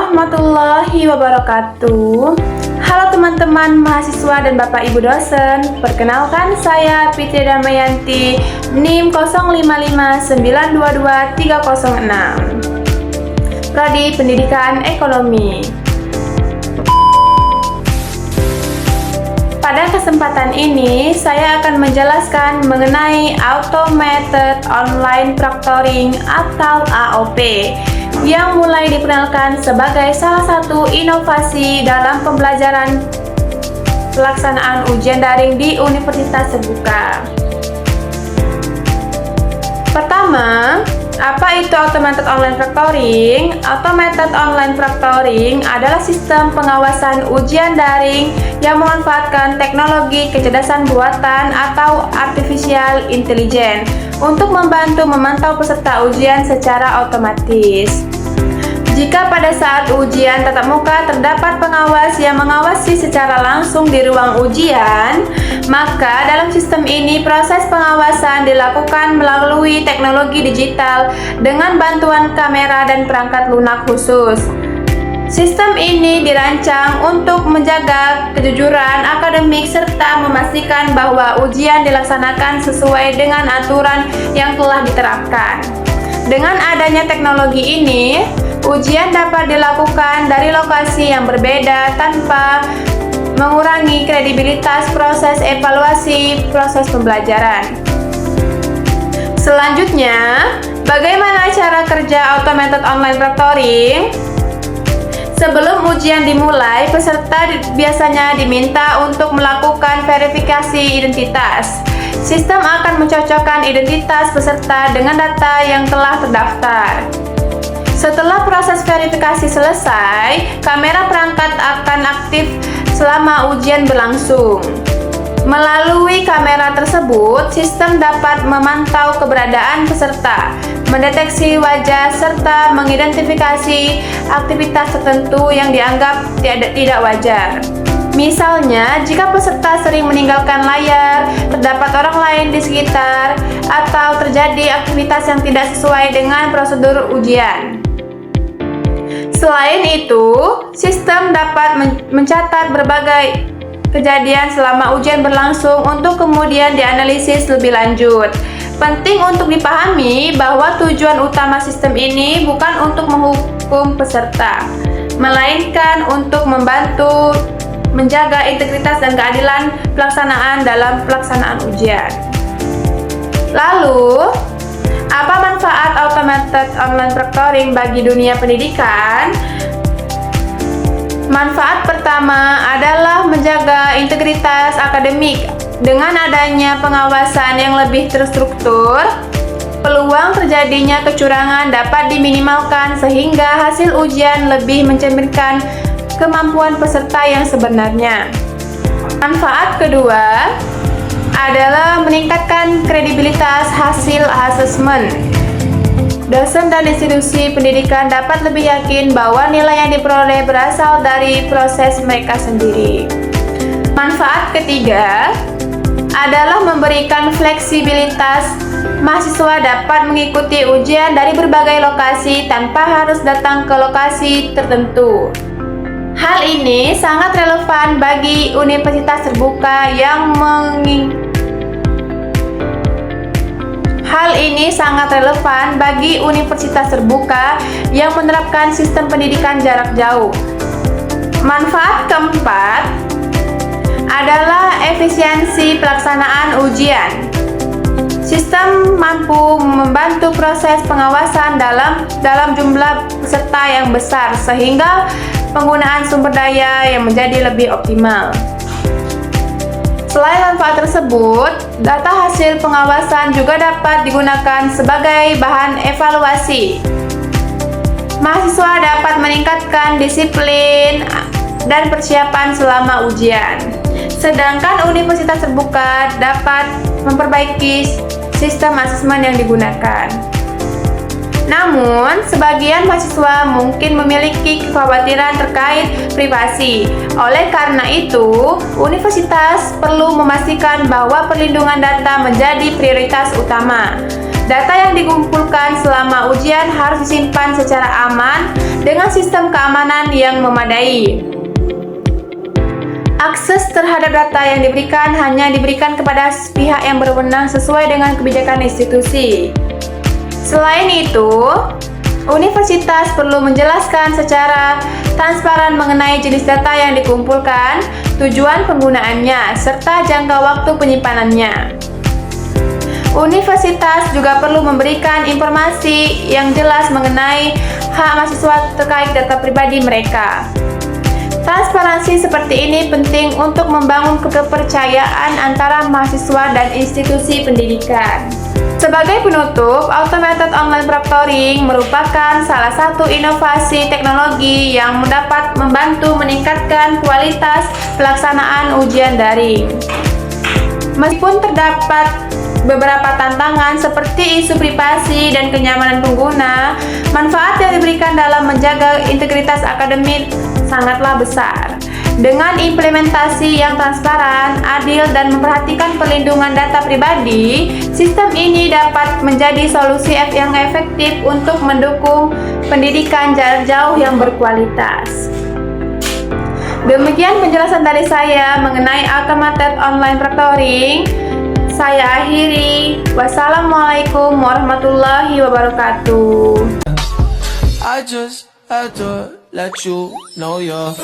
warahmatullahi wabarakatuh. Halo teman-teman mahasiswa dan Bapak Ibu dosen. Perkenalkan saya Fitri Damayanti, NIM 0559222306. Prodi Pendidikan Ekonomi. Pada kesempatan ini, saya akan menjelaskan mengenai Automated Online Proctoring atau AOP yang mulai diperkenalkan sebagai salah satu inovasi dalam pembelajaran pelaksanaan ujian daring di Universitas Terbuka. Pertama, apa itu Automated Online Proctoring? Automated Online Proctoring adalah sistem pengawasan ujian daring yang memanfaatkan teknologi kecerdasan buatan atau artificial intelligence untuk membantu memantau peserta ujian secara otomatis. Jika pada saat ujian tatap muka terdapat pengawas yang mengawasi secara langsung di ruang ujian, maka dalam sistem ini proses pengawasan dilakukan melalui teknologi digital dengan bantuan kamera dan perangkat lunak khusus. Sistem ini dirancang untuk menjaga kejujuran akademik serta memastikan bahwa ujian dilaksanakan sesuai dengan aturan yang telah diterapkan. Dengan adanya teknologi ini, ujian dapat dilakukan dari lokasi yang berbeda tanpa mengurangi kredibilitas proses evaluasi proses pembelajaran. Selanjutnya, bagaimana cara kerja Automated Online Proctoring? Sebelum ujian dimulai, peserta biasanya diminta untuk melakukan verifikasi identitas. Sistem akan mencocokkan identitas peserta dengan data yang telah terdaftar. Setelah proses verifikasi selesai, kamera perangkat akan aktif selama ujian berlangsung. Melalui kamera tersebut, sistem dapat memantau keberadaan peserta, mendeteksi wajah, serta mengidentifikasi aktivitas tertentu yang dianggap tidak wajar. Misalnya, jika peserta sering meninggalkan layar, terdapat orang lain di sekitar, atau terjadi aktivitas yang tidak sesuai dengan prosedur ujian. Selain itu, sistem dapat mencatat berbagai kejadian selama ujian berlangsung untuk kemudian dianalisis lebih lanjut. Penting untuk dipahami bahwa tujuan utama sistem ini bukan untuk menghukum peserta, melainkan untuk membantu menjaga integritas dan keadilan pelaksanaan dalam pelaksanaan ujian. Lalu, apa manfaat Automated Online Proctoring bagi dunia pendidikan? Manfaat pertama adalah menjaga integritas akademik. Dengan adanya pengawasan yang lebih terstruktur, peluang terjadinya kecurangan dapat diminimalkan sehingga hasil ujian lebih mencerminkan kemampuan peserta yang sebenarnya. Manfaat kedua adalah meningkatkan kredibilitas hasil asesmen. Dosen dan institusi pendidikan dapat lebih yakin bahwa nilai yang diperoleh berasal dari proses mereka sendiri. Manfaat ketiga adalah memberikan fleksibilitas. Mahasiswa dapat mengikuti ujian dari berbagai lokasi tanpa harus datang ke lokasi tertentu. Hal ini sangat relevan bagi Universitas Terbuka yang menerapkan sistem pendidikan jarak jauh. Manfaat keempat adalah efisiensi pelaksanaan ujian. Sistem mampu membantu proses pengawasan dalam jumlah peserta yang besar sehingga penggunaan sumber daya yang menjadi lebih optimal. Selain manfaat tersebut, data hasil pengawasan juga dapat digunakan sebagai bahan evaluasi. Mahasiswa dapat meningkatkan disiplin dan persiapan selama ujian. Sedangkan Universitas Terbuka dapat memperbaiki sistem asesmen yang digunakan. Namun, sebagian mahasiswa mungkin memiliki kekhawatiran terkait privasi. Oleh karena itu, universitas perlu memastikan bahwa perlindungan data menjadi prioritas utama. Data yang dikumpulkan selama ujian harus disimpan secara aman dengan sistem keamanan yang memadai. Akses terhadap data yang diberikan hanya diberikan kepada pihak yang berwenang sesuai dengan kebijakan institusi. Selain itu, universitas perlu menjelaskan secara transparan mengenai jenis data yang dikumpulkan, tujuan penggunaannya, serta jangka waktu penyimpanannya. Universitas juga perlu memberikan informasi yang jelas mengenai hak mahasiswa terkait data pribadi mereka. Transparansi seperti ini penting untuk membangun kepercayaan antara mahasiswa dan institusi pendidikan. Sebagai penutup, automated online proctoring merupakan salah satu inovasi teknologi yang dapat membantu meningkatkan kualitas pelaksanaan ujian daring. Meskipun terdapat beberapa tantangan seperti isu privasi dan kenyamanan pengguna, manfaat yang diberikan dalam menjaga integritas akademik sangatlah besar. Dengan implementasi yang transparan, adil, dan memperhatikan perlindungan data pribadi, sistem ini dapat menjadi solusi yang efektif untuk mendukung pendidikan jarak jauh yang berkualitas. Demikian penjelasan dari saya mengenai automated online proctoring. Saya akhiri. Wassalamualaikum warahmatullahi wabarakatuh. I just had to let you know you're